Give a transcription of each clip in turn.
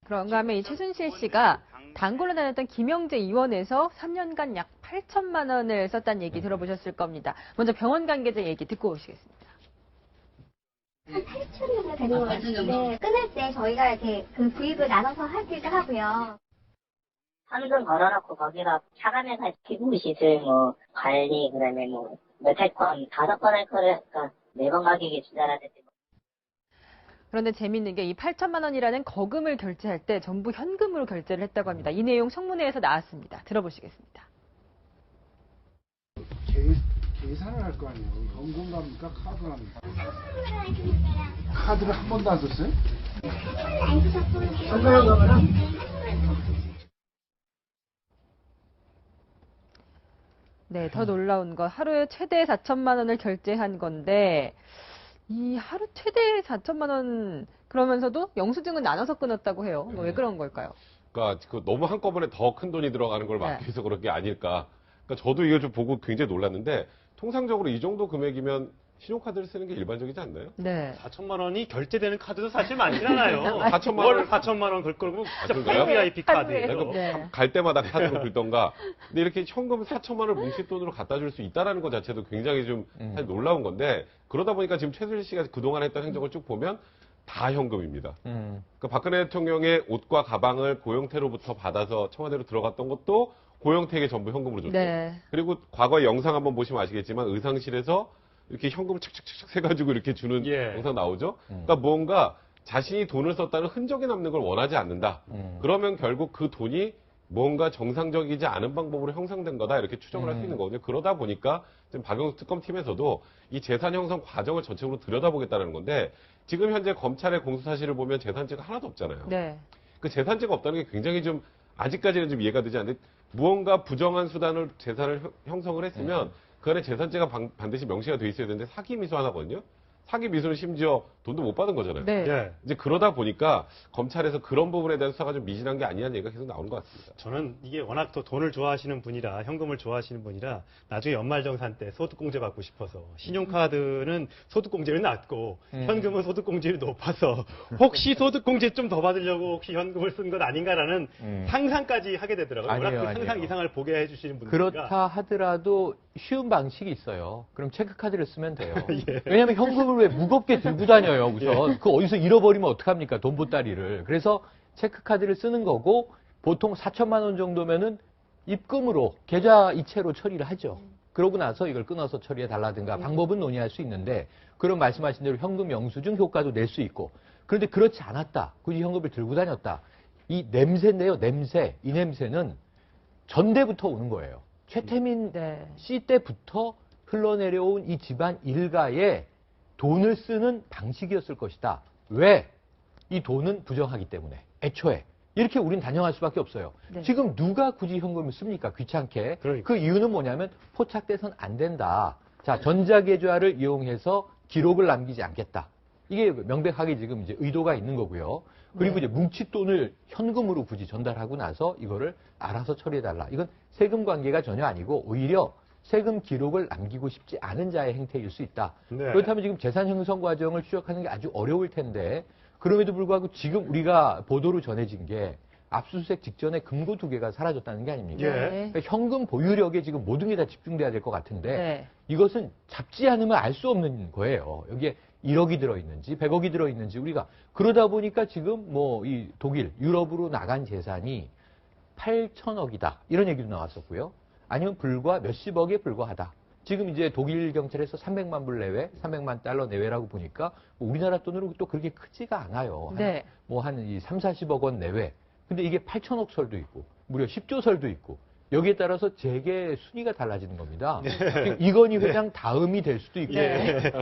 그런가 하면 이 최순실 씨가 단골로 다녔던 김영재 의원에서 3년간 약 8천만 원을 썼다는 얘기 들어보셨을 겁니다. 먼저 병원 관계자 얘기 듣고 오시겠습니다. 한 8천 정도 되는 것 같은데 끊을 때 저희가 이렇게 그 구입을 나눠서 하기도 하고요. 현금 걸어놓고 거기다 차관에서 피부 시술, 뭐 관리, 그다음에 뭐 몇백 건, 5번 할 거를 그러니까 4번 가격이 주달하듯이. 그런데 재밌는 게 이 8천만 원이라는 거금을 결제할 때 전부 현금으로 결제를 했다고 합니다. 이 내용 청문회에서 나왔습니다. 들어보시겠습니다. 계산을 할 거 아니에요. 현금 갑니까? 카드 갑니까? 카드를 한 번도 안 썼어요? 안 쓰셨고 네, 더 놀라운 건 하루에 최대 4천만 원을 결제한 건데 이 하루 최대 4천만 원 그러면서도 영수증은 나눠서 끊었다고 해요. 왜 그런 걸까요? 그러니까 너무 한꺼번에 더 큰 돈이 들어가는 걸 막기 위해서 그런 게 아닐까. 그러니까 저도 이거 좀 보고 굉장히 놀랐는데 통상적으로 이 정도 금액이면 신용카드를 쓰는 게 일반적이지 않나요? 네. 4천만 원이 결제되는 카드도 사실 많지 않아요. 4천만 월 원 4천만 원 걸 거고 진짜 그런가요? VIP 카드예요. 카드에. 네. 갈 때마다 카드로 긁던가. 근데 이렇게 현금 4천만 원을 뭉칫돈으로 갖다 줄 수 있다는 것 자체도 굉장히 좀 사실 놀라운 건데 그러다 보니까 지금 최순실 씨가 그동안 했던 행적을 쭉 보면 다 현금입니다. 그러니까 박근혜 대통령의 옷과 가방을 고영태로부터 받아서 청와대로 들어갔던 것도 고영태에게 전부 현금으로 줬죠. 네. 그리고 과거의 영상 한번 보시면 아시겠지만 의상실에서 이렇게 현금을 착착착착 세가지고 이렇게 주는 영상 나오죠. 그러니까 뭔가 자신이 돈을 썼다는 흔적이 남는 걸 원하지 않는다. 그러면 결국 그 돈이 뭔가 정상적이지 않은 방법으로 형성된 거다 이렇게 추정을 할 수 있는 거거든요. 그러다 보니까 지금 박영수 특검팀에서도 이 재산 형성 과정을 전체적으로 들여다보겠다는 건데 지금 현재 검찰의 공수 사실을 보면 재산죄가 하나도 없잖아요. 네. 그 재산죄가 없다는 게 굉장히 좀 아직까지는 좀 이해가 되지 않는데 무언가 부정한 수단을 재산을 형성을 했으면 그 안에 재산죄가 반드시 명시가 돼 있어야 되는데 사기 미수 하나거든요. 사기 미수는 심지어 돈도 못 받은 거잖아요. 네. 예. 이제 그러다 보니까 검찰에서 그런 부분에 대한 수사가 좀 미진한 게 아니냐는 얘기가 계속 나오는 것 같습니다. 저는 이게 워낙 또 돈을 좋아하시는 분이라 현금을 좋아하시는 분이라 나중에 연말정산 때 소득공제 받고 싶어서 신용카드는 소득공제를 낮고 현금은 소득공제를 높아서 혹시 소득공제 좀 더 받으려고 혹시 현금을 쓴 것 아닌가라는 상상까지 하게 되더라고요. 워낙 그 상상 이상을 보게 해주시는 분들이라. 그렇다 하더라도 쉬운 방식이 있어요. 그럼 체크카드를 쓰면 돼요. 왜냐하면 현금을 왜 무겁게 들고 다녀요, 우선. 그 어디서 잃어버리면 어떡합니까, 돈 보따리를. 그래서 체크카드를 쓰는 거고 보통 4천만 원 정도면은 입금으로 계좌 이체로 처리를 하죠. 그러고 나서 이걸 끊어서 처리해 달라든가 방법은 논의할 수 있는데 그런 말씀하신 대로 현금 영수증 효과도 낼 수 있고 그런데 그렇지 않았다. 굳이 현금을 들고 다녔다. 이 냄새인데요, 냄새. 이 냄새는 전대부터 오는 거예요. 최태민 씨 때부터 흘러내려온 이 집안 일가의 돈을 쓰는 방식이었을 것이다. 왜? 이 돈은 부정하기 때문에. 애초에. 이렇게 우린 단정할 수밖에 없어요. 네. 지금 누가 굳이 현금을 씁니까? 귀찮게. 그러니까. 그 이유는 뭐냐면 포착돼선 안 된다. 자, 전자계좌를 이용해서 기록을 남기지 않겠다. 이게 명백하게 지금 이제 의도가 있는 거고요. 그리고 이제 뭉칫돈을 현금으로 굳이 전달하고 나서 이거를 알아서 처리해달라. 이건 세금 관계가 전혀 아니고 오히려 세금 기록을 남기고 싶지 않은 자의 행태일 수 있다. 네. 그렇다면 지금 재산 형성 과정을 추적하는 게 아주 어려울 텐데 그럼에도 불구하고 지금 우리가 보도로 전해진 게 압수수색 직전에 금고 2개가 사라졌다는 게 아닙니까? 예. 그러니까 현금 보유력에 지금 모든 게 다 집중돼야 될 것 같은데 네. 이것은 잡지 않으면 알 수 없는 거예요. 여기에 1억이 들어있는지 100억이 들어있는지 우리가 그러다 보니까 지금 뭐 이 독일, 유럽으로 나간 재산이 8천억이다. 이런 얘기도 나왔었고요. 아니면 불과 몇십억에 불과하다. 지금 이제 독일 경찰에서 300만 불 내외, 300만 달러 내외라고 보니까 뭐 우리나라 돈으로 또 그렇게 크지가 않아요. 네. 뭐 한 3, 40억 원 내외. 근데 이게 8천억 설도 있고 무려 10조 설도 있고 여기에 따라서 재계 순위가 달라지는 겁니다. 이건희 회장 다음이 될 수도 있고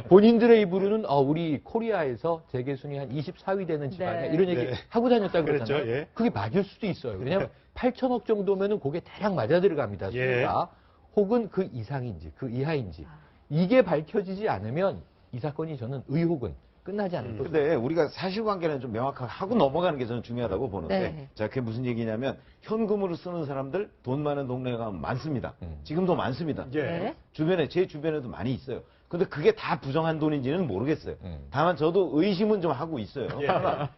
본인들의 입으로는 우리 코리아에서 재계 순위 한 24위 되는 집안이야 이런 얘기 하고 다녔다고 그랬잖아요. 그랬죠, 예. 그게 맞을 수도 있어요. 왜냐하면 8천억 정도면은 그게 대략 맞아 들어갑니다. 순위가. 혹은 그 이상인지 그 이하인지 이게 밝혀지지 않으면 이 사건이 저는 의혹은 끝나지 않을 것입니다. 근데 우리가 사실관계는 좀 명확하게 하고 넘어가는 게 저는 중요하다고 보는데 네. 자, 그게 무슨 얘기냐면 현금으로 쓰는 사람들 돈 많은 동네가 많습니다. 지금도 많습니다. 예. 주변에 제 주변에도 많이 있어요. 근데 그게 다 부정한 돈인지는 모르겠어요. 다만 저도 의심은 좀 하고 있어요.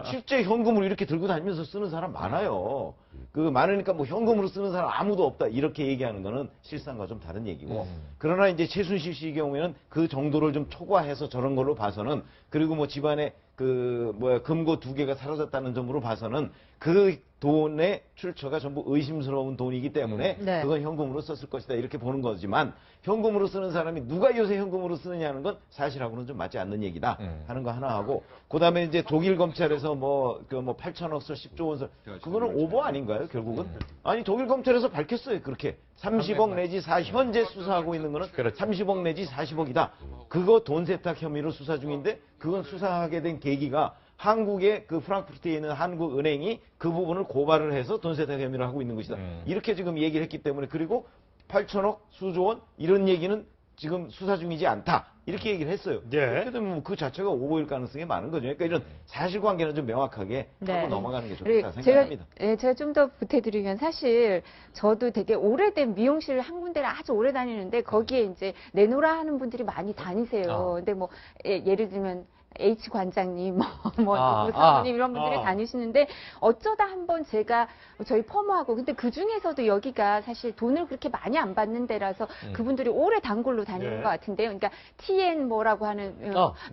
실제 현금으로 이렇게 들고 다니면서 쓰는 사람 많아요. 그 많으니까 뭐 현금으로 쓰는 사람 아무도 없다 이렇게 얘기하는 거는 실상과 좀 다른 얘기고. 그러나 이제 최순실 씨 경우에는 그 정도를 좀 초과해서 저런 걸로 봐서는, 그리고 뭐 집안에 금고 2개가 사라졌다는 점으로 봐서는 그 돈의 출처가 전부 의심스러운 돈이기 때문에 네. 그건 현금으로 썼을 것이다 이렇게 보는 거지만, 현금으로 쓰는 사람이 누가 요새 현금으로 쓰느냐는 건 사실하고는 좀 맞지 않는 얘기다 하는 거 하나 하고, 그다음에 이제 독일 검찰에서 뭐 8천억 설 10조 원 설, 그거는 오버 아닌가요 결국은? 아니 독일 검찰에서 밝혔어요. 그렇게 30억 내지 현재 수사하고 있는 거는 30억 내지 40억이다. 그거 돈 세탁 혐의로 수사 중인데, 그건 수사하게 된 계기가 한국의 그 프랑크푸르트에 있는 한국은행이 그 부분을 고발을 해서 돈 세탁 혐의를 하고 있는 것이다. 이렇게 지금 얘기를 했기 때문에, 그리고 8천억 수조 원 이런 얘기는 지금 수사 중이지 않다. 이렇게 얘기를 했어요. 그렇게 되면 그 자체가 오보일 가능성이 많은 거죠. 그러니까 이런 사실관계는 좀 명확하게 하고 넘어가는 게 좋겠다 생각합니다. 제가 좀 더 보태드리면, 사실 저도 되게 오래된 미용실 한 군데를 아주 오래 다니는데 거기에 이제 내노라 하는 분들이 많이 다니세요. 근데 뭐 예를 들면 H 관장님, 사모님 이런 분들이 다니시는데, 어쩌다 한번 제가 저희 퍼머하고, 근데 그 중에서도 여기가 사실 돈을 그렇게 많이 안 받는 데라서 그분들이 오래 단골로 다니는 것 같은데요. 그러니까 TN 뭐라고 하는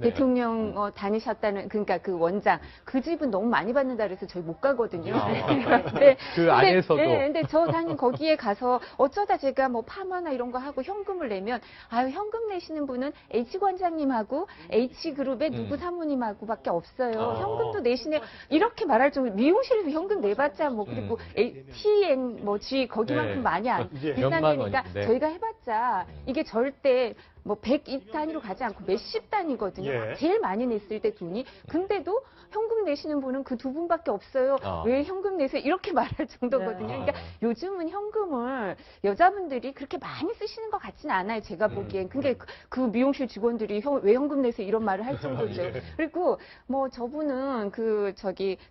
대통령 다니셨다는, 그러니까 그 원장, 그 집은 너무 많이 받는다 그래서 저희 못 가거든요. 그 안에서도. 근데 저 다닌 거기에 가서 어쩌다 제가 뭐 파마나 이런 거 하고 현금을 내면, 현금 내시는 분은 H 관장님하고 H그룹의 누구 사모님하고밖에 없어요. 현금도 내시네. 이렇게 말할 정도로 미용실에서 현금 내봤자 뭐, 그리고 TN G 거기만큼 많이 안 비싼데니까 저희가 해봤자 이게 절대 뭐 100 단위로 가지 않고 몇십 단위거든요. 제일 많이 냈을 때 돈이. 근데도 현금 내시는 분은 그 2분밖에 없어요. 왜 현금 내세요? 이렇게 말할 정도거든요. 그러니까 요즘은 현금을 여자분들이 그렇게 많이 쓰시는 것 같지는 않아요. 제가 보기엔. 근데 그 미용실 직원들이 왜 현금 내세요? 이런 말을 할 정도죠. 그리고 뭐 저분은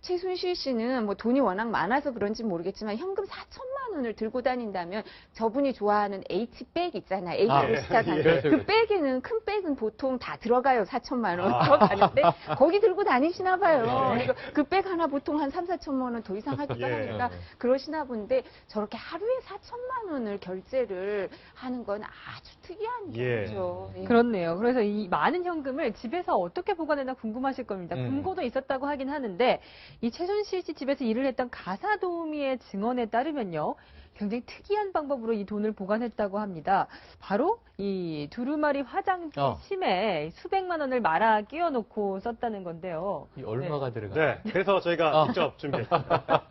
최순실 씨는 뭐 돈이 워낙 많아서 그런지 모르겠지만 현금 4천만 원을 들고 다닌다면, 저분이 좋아하는 H백 있잖아요. H시작하는 그 백에는, 큰 백은 보통 다 들어가요. 4천만 원 들어가는데 거기 들고 다니시나 봐요. 그리고 그 백 하나 보통 한 3, 4천만 원 더 이상 하기도 하니까 그러시나 본데, 저렇게 하루에 4천만 원을 결제를 하는 건 아주 특이한 일이죠. 그렇네요. 그래서 이 많은 현금을 집에서 어떻게 보관했나 궁금하실 겁니다. 금고도 있었다고 하긴 하는데, 이 최순실 씨 집에서 일을 했던 가사도우미의 증언에 따르면요, 굉장히 특이한 방법으로 이 돈을 보관했다고 합니다. 바로 이 두루마리 화장지 심에 수백만 원을 말아 끼워놓고 썼다는 건데요. 이 얼마가 들어가요? 그래서 저희가 직접 준비했습니다.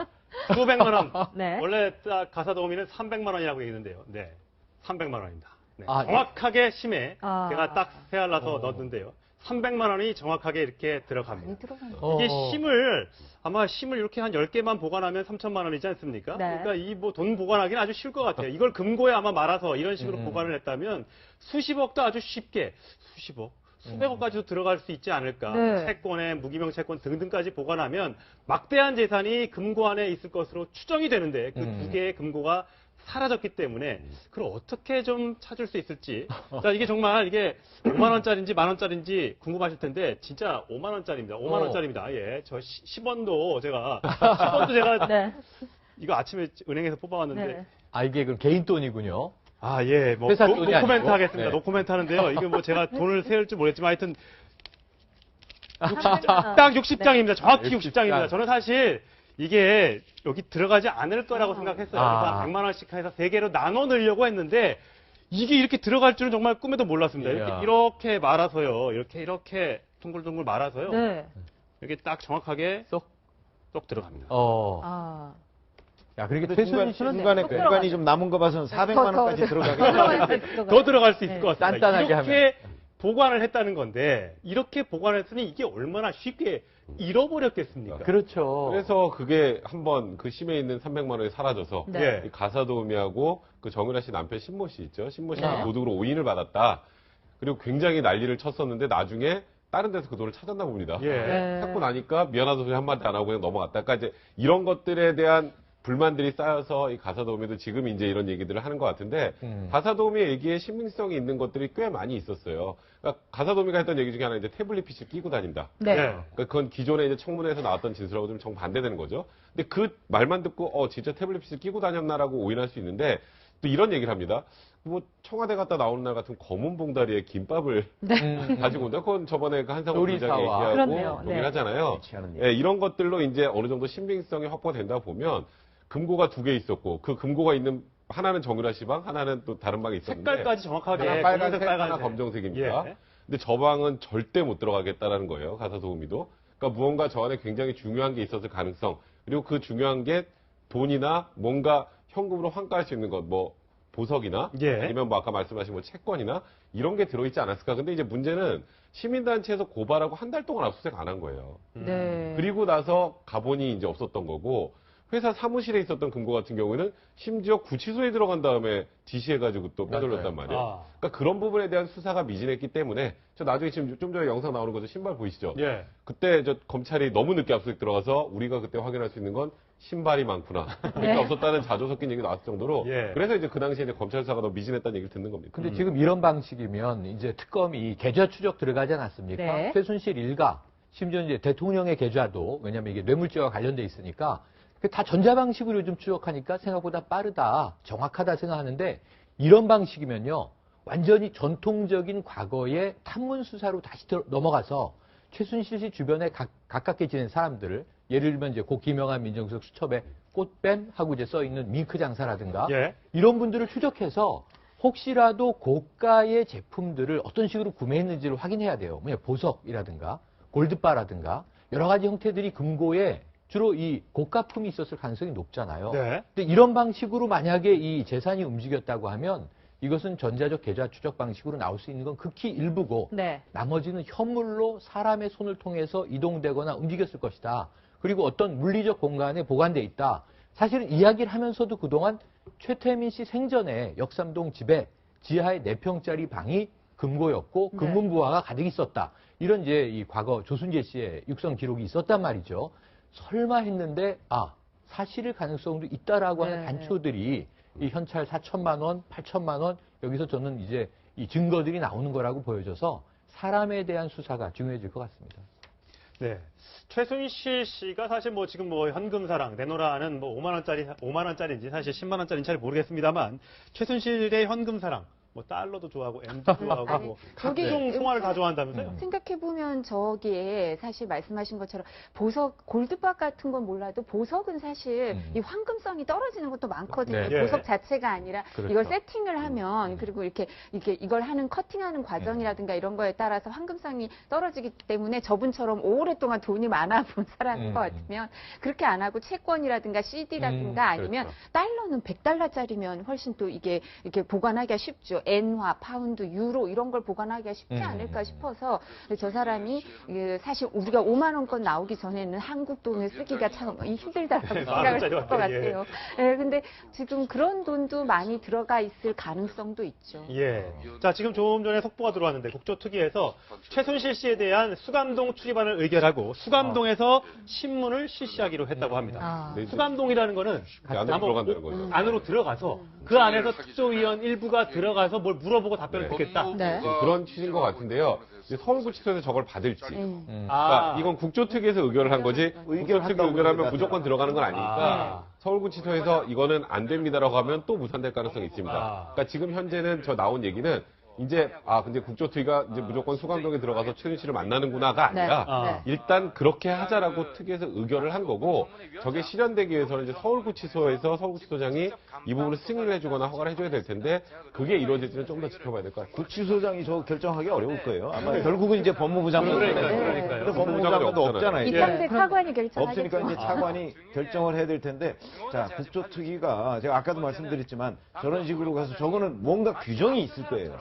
수백만 원. 네. 원래 딱 가사도우미는 300만 원이라고 얘기했는데요. 300만 원입니다. 정확하게 심에 제가 딱 세알라서 넣었는데요. 300만 원이 정확하게 이렇게 들어갑니다. 이게 아마 심을 이렇게 한 10개만 보관하면 3천만 원이지 않습니까? 그러니까 이 뭐 돈 보관하기는 아주 쉬울 것 같아요. 이걸 금고에 아마 말아서 이런 식으로 보관을 했다면 수십억도 아주 쉽게, 수백억까지도 들어갈 수 있지 않을까. 채권에 무기명 채권 등등까지 보관하면 막대한 재산이 금고 안에 있을 것으로 추정이 되는데, 그 2개의 금고가 사라졌기 때문에 그걸 어떻게 좀 찾을 수 있을지. 그러니까 이게 정말 5만 원짜리인지 만 원짜리인지 궁금하실 텐데, 진짜 5만 원짜리입니다. 5만 원짜리입니다. 저 10원도 제가 이거 아침에 은행에서 뽑아왔는데. 이게 그럼 개인 돈이군요. 뭐 회사 돈이 노코멘트 아니고. 하겠습니다. 노코멘트 하는데요. 이게 뭐 제가 돈을 세울지 모르겠지만 하여튼 딱 60장입니다. 정확히 60장입니다. 저는 사실 이게 여기 들어가지 않을 거라고 생각했어요. 그래서 100만 원씩 해서 3개로 나눠 넣으려고 했는데, 이게 이렇게 들어갈 줄은 정말 꿈에도 몰랐습니다. 이렇게 말아서요. 이렇게 동글동글 말아서요. 이렇게 딱 정확하게 쏙 들어갑니다. 그러니까 중간에 공간이 좀 남은 거 봐서는 400만 원까지 들어가겠다. 더 들어갈 수 있을 것 같습니다. 단단하게 이렇게 보관을 했다는 건데, 이렇게 보관했으니 이게 얼마나 쉽게 잃어버렸겠습니까? 그렇죠. 그래서 그게 한번 그 심에 있는 300만 원이 사라져서 이 가사도우미하고 그 정유라 씨 남편 신모 씨 있죠. 신모 씨가 도둑으로 오인을 받았다. 그리고 굉장히 난리를 쳤었는데, 나중에 다른 데서 그 돈을 찾았나 봅니다. 찾고 나니까 미안하다 소리 한마디 안 하고 그냥 넘어갔다. 그러니까 이제 이런 것들에 대한 불만들이 쌓여서 이 가사도우미도 지금 이제 이런 얘기들을 하는 것 같은데 가사도우미 얘기에 신빙성이 있는 것들이 꽤 많이 있었어요. 그러니까 가사도우미가 했던 얘기 중에 하나 이제 태블릿 PC를 끼고 다닌다. 네. 그러니까 그건 기존에 이제 청문회에서 나왔던 진술하고 좀 정반대되는 거죠. 근데 그 말만 듣고 진짜 태블릿 PC를 끼고 다녔나라고 오인할 수 있는데 또 이런 얘기를 합니다. 뭐 청와대 갔다 나오는 날 같은 검은 봉다리에 김밥을 가지고 온다. 그건 저번에 그 한상호 부장이 요리사와. 그렇네요. 얘기하고 네. 얘기를 하잖아요. 예, 이런 것들로 이제 어느 정도 신빙성이 확보된다 보면 금고가 2개 있었고 그 금고가 있는 하나는 정유라 씨 방, 하나는 또 다른 방이 있었는데 색깔까지 정확하게 하나 빨간색, 검은색, 하나 빨간색. 검정색입니다. 예. 근데 저 방은 절대 못 들어가겠다라는 거예요. 가사도우미도. 그러니까 무언가 저 안에 굉장히 중요한 게 있었을 가능성. 그리고 그 중요한 게 돈이나 뭔가 현금으로 환가할 수 있는 것, 뭐 보석이나 예. 아니면 뭐 아까 말씀하신 뭐 채권이나 이런 게 들어있지 않았을까. 근데 이제 문제는 시민단체에서 고발하고 한 달 동안 압수수색 안 한 거예요. 네. 그리고 나서 가본이 이제 없었던 거고 회사 사무실에 있었던 금고 같은 경우에는 심지어 구치소에 들어간 다음에 지시해가지고 또 빼돌렸단 말이에요. 아. 그러니까 그런 부분에 대한 수사가 미진했기 때문에 저 나중에 지금 좀 전에 영상 나오는 거죠. 신발 보이시죠? 예. 그때 저 검찰이 너무 늦게 압수수색 들어가서 우리가 그때 확인할 수 있는 건 신발이 많구나. 그러니까 네. 없었다는 자조 섞인 얘기 나왔을 정도로 예. 그래서 이제 그 당시에 이제 검찰 수사가 너무 미진했다는 얘기를 듣는 겁니다. 근데 지금 이런 방식이면 이제 특검이 계좌 추적 들어가지 않았습니까? 네. 최순실 일가, 심지어 이제 대통령의 계좌도 왜냐하면 이게 뇌물죄와 관련돼 있으니까 다 전자방식으로 요즘 추적하니까 생각보다 빠르다, 정확하다 생각하는데 이런 방식이면요. 완전히 전통적인 과거의 탐문 수사로 다시 넘어가서 최순실 씨 주변에 가깝게 지낸 사람들을 예를 들면 이제 고 김영한 민정수석 수첩에 꽃뱀 하고 이제 써 있는 밍크 장사라든가 예. 이런 분들을 추적해서 혹시라도 고가의 제품들을 어떤 식으로 구매했는지를 확인해야 돼요. 뭐냐 보석이라든가 골드바라든가 여러 가지 형태들이 금고에 주로 이 고가품이 있었을 가능성이 높잖아요. 네. 근데 이런 방식으로 만약에 이 재산이 움직였다고 하면 이것은 전자적 계좌 추적 방식으로 나올 수 있는 건 극히 일부고 네. 나머지는 현물로 사람의 손을 통해서 이동되거나 움직였을 것이다. 그리고 어떤 물리적 공간에 보관돼 있다. 사실은 이야기를 하면서도 그동안 최태민 씨 생전에 역삼동 집에 지하에 4평짜리 방이 금고였고 네. 금문부화가 가득 있었다. 이런 이제 이 과거 조순재 씨의 육성 기록이 있었단 말이죠. 설마 했는데 사실일 가능성도 있다라고 하는 네. 단초들이 이 현찰 4천만 원, 8천만 원 여기서 저는 이제 이 증거들이 나오는 거라고 보여져서 사람에 대한 수사가 중요해질 것 같습니다. 네. 최순실 씨가 사실 뭐 지금 뭐 현금사랑 내놓으라는 뭐 5만 원짜리인지 사실 10만 원짜리인지 잘 모르겠습니다만 최순실의 현금사랑 뭐 달러도 좋아하고 M도 좋아하고 아니, 뭐 저기 각종 송화를 다 좋아한다면서요? 생각해보면 저기에 사실 말씀하신 것처럼 보석, 골드바 같은 건 몰라도 보석은 사실 이 황금성이 떨어지는 것도 많거든요. 네. 보석 자체가 아니라 그렇죠. 이걸 세팅을 하면 그리고 이렇게 이걸 하는 커팅하는 과정이라든가 이런 거에 따라서 황금성이 떨어지기 때문에 저분처럼 오랫동안 돈이 많아 본 사람인 것 같으면 그렇게 안 하고 채권이라든가 CD라든가 아니면 그렇죠. 달러는 100달러짜리면 훨씬 또 이게 이렇게 보관하기가 쉽죠. 엔화, 파운드, 유로 이런 걸 보관하기가 쉽지 않을까 싶어서 저 사람이 사실 우리가 5만 원권 나오기 전에는 한국 돈을 쓰기가 참 힘들다고 생각을 했을 것 같아요. 예, 근데 지금 그런 돈도 많이 들어가 있을 가능성도 있죠. 예. 자, 지금 조금 전에 속보가 들어왔는데 국조특위에서 최순실 씨에 대한 수감동 출입안을 의결하고 수감동에서 신문을 실시하기로 했다고 합니다. 네, 수감동이라는 거는 안으로 들어간다는 거죠. 안으로 들어가서 그 안에서 특조위원 일부가 들어가서 뭘 물어보고 답변을 듣겠다. 네. 그런 취지인 것 같은데요. 이제 서울구치소에서 저걸 받을지. 아, 그러니까 이건 국조특위에서 의결을 한 거지. 국조특위 의결하면 무조건 들어가는 건 아니니까 서울구치소에서 이거는 안 됩니다라고 하면 또 무산될 가능성이 있습니다. 그러니까 지금 현재는 저 나온 얘기는 이제 근데 국조특위가 이제 무조건 수감동에 들어가서 최순실을 만나는구나가 아니라 네. 일단 그렇게 하자라고 특위에서 의결을 한 거고 저게 실현되기 위해서는 이제 서울구치소에서 서울구치소장이 이 부분을 승인을 해주거나 허가를 해줘야 될 텐데 그게 이루어질지는 좀 더 지켜봐야 될 것 같습니다. 구치소장이 저 결정하기 어려울 거예요. 아마 결국은 이제 법무부 장관. 그러니까요. 근데 법무부 장관도 없잖아요. 이창재 차관이 결정하겠죠. 없으니까 이제 차관이 결정을 해야 될 텐데, 자, 국조특위가 제가 아까도 말씀드렸지만 저런 식으로 가서 저거는 뭔가 규정이 있을 거예요.